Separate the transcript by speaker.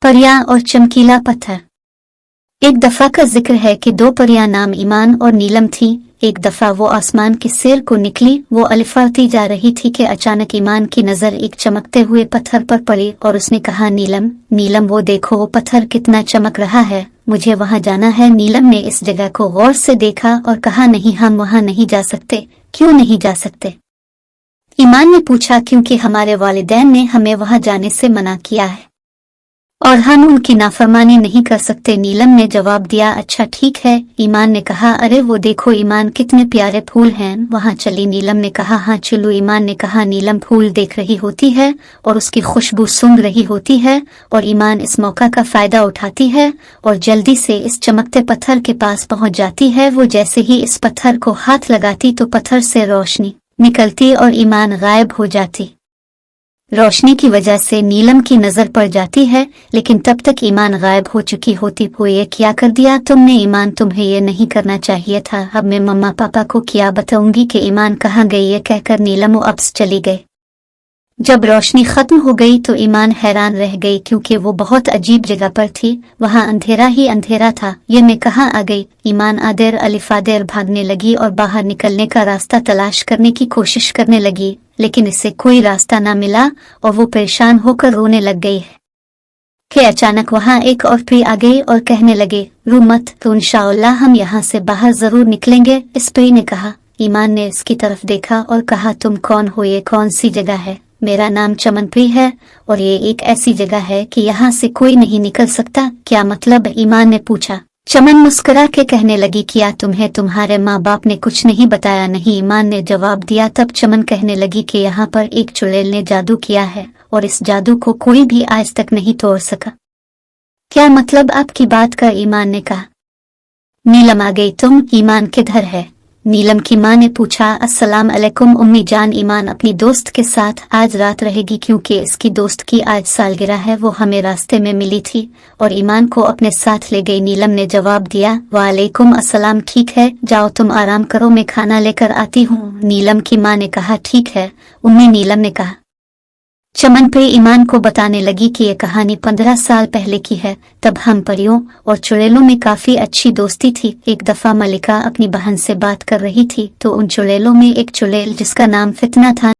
Speaker 1: परियां और चमकीला पत्थर। एक दफा का जिक्र है कि दो परियां नाम ईमान और नीलम थी। एक दफा वो आसमान के सिर को निकली, वो अलिफाती जा रही थी कि अचानक ईमान की नजर एक चमकते हुए पत्थर पर पड़ी और उसने कहा, नीलम नीलम वो देखो, वो पत्थर कितना चमक रहा है, मुझे वहां जाना है। नीलम ने इस जगह को गौर से देखा और कहा, नहीं, हम वहां नहीं जा सकते। क्यों नहीं जा सकते? ईमान ने पूछा, क्योंकि हमारे वालिदैन ने हमें वहां जाने से मना किया है और हम उनकी नाफरमानी नहीं कर सकते। नीलम ने जवाब दिया, अच्छा ठीक है। ईमान ने कहा, अरे वो देखो ईमान, कितने प्यारे फूल हैं, वहां चली। नीलम ने कहा, हाँ चलो। ईमान ने कहा, नीलम फूल देख रही होती है और उसकी खुशबू सूंघ रही होती है और ईमान इस मौका का फायदा उठाती है और जल्दी से इस चमकते पत्थर के पास पहुंच जाती है। वो जैसे ही इस पत्थर को हाथ लगाती तो पत्थर से रोशनी निकलती और ईमान गायब हो जाती। रोशनी की वजह से नीलम की नजर पड़ जाती है, लेकिन तब तक ईमान गायब हो चुकी होती। वो ये क्या कर दिया तुमने ईमान, तुम्हें ये नहीं करना चाहिए था। अब मैं मम्मा पापा को क्या बताऊंगी कि ईमान कहाँ गई। ये कहकर नीलम वापस चली गई। जब रोशनी खत्म हो गई तो ईमान हैरान रह गई, क्योंकि वो बहुत अजीब जगह पर थी। वहां अंधेरा ही अंधेरा था। ये मैं कहाँ आ गई? ईमान आदेर अलिफादेर भागने लगी और बाहर निकलने का रास्ता तलाश करने की कोशिश करने लगी, लेकिन इससे कोई रास्ता ना मिला और वो परेशान होकर रोने लग गई है कि अचानक वहां एक और परी आ गई और कहने लगे, रो मत, तो इंशाअल्लाह हम यहाँ से बाहर जरूर निकलेंगे। इस परी ने कहा। ईमान ने इसकी तरफ देखा और कहा, तुम कौन हो? ये कौन सी जगह है? मेरा नाम चमन परी है और ये एक ऐसी जगह है कि यहाँ से कोई नहीं निकल सकता। क्या मतलब? ईमान ने पूछा। चमन मुस्कुरा के कहने लगी, क्या तुम्हें तुम्हारे माँ बाप ने कुछ नहीं बताया? नहीं, ईमान ने जवाब दिया। तब चमन कहने लगी कि यहाँ पर एक चुड़ैल ने जादू किया है और इस जादू को कोई भी आज तक नहीं तोड़ सका। क्या मतलब आपकी बात का? ईमान ने कहा। नीलम आ गई। तुम? ईमान किधर है? नीलम की माँ ने पूछा। अस्सलाम अलैकुम उम्मी जान, ईमान अपनी दोस्त के साथ आज रात रहेगी, क्योंकि इसकी दोस्त की आज सालगिरह है। वो हमें रास्ते में मिली थी और ईमान को अपने साथ ले गई। नीलम ने जवाब दिया, वालेकुम अस्सलाम, ठीक है, जाओ तुम आराम करो, मैं खाना लेकर आती हूँ। नीलम की माँ ने कहा, ठीक है उम्मी। नीलम ने कहा। चमन पे ईमान को बताने लगी कि यह कहानी 15 साल पहले की है। तब हम परियों और चुड़ैलों में काफी अच्छी दोस्ती थी। एक दफा मलिका अपनी बहन से बात कर रही थी तो उन चुड़ैलों में एक चुड़ैल जिसका नाम फितना था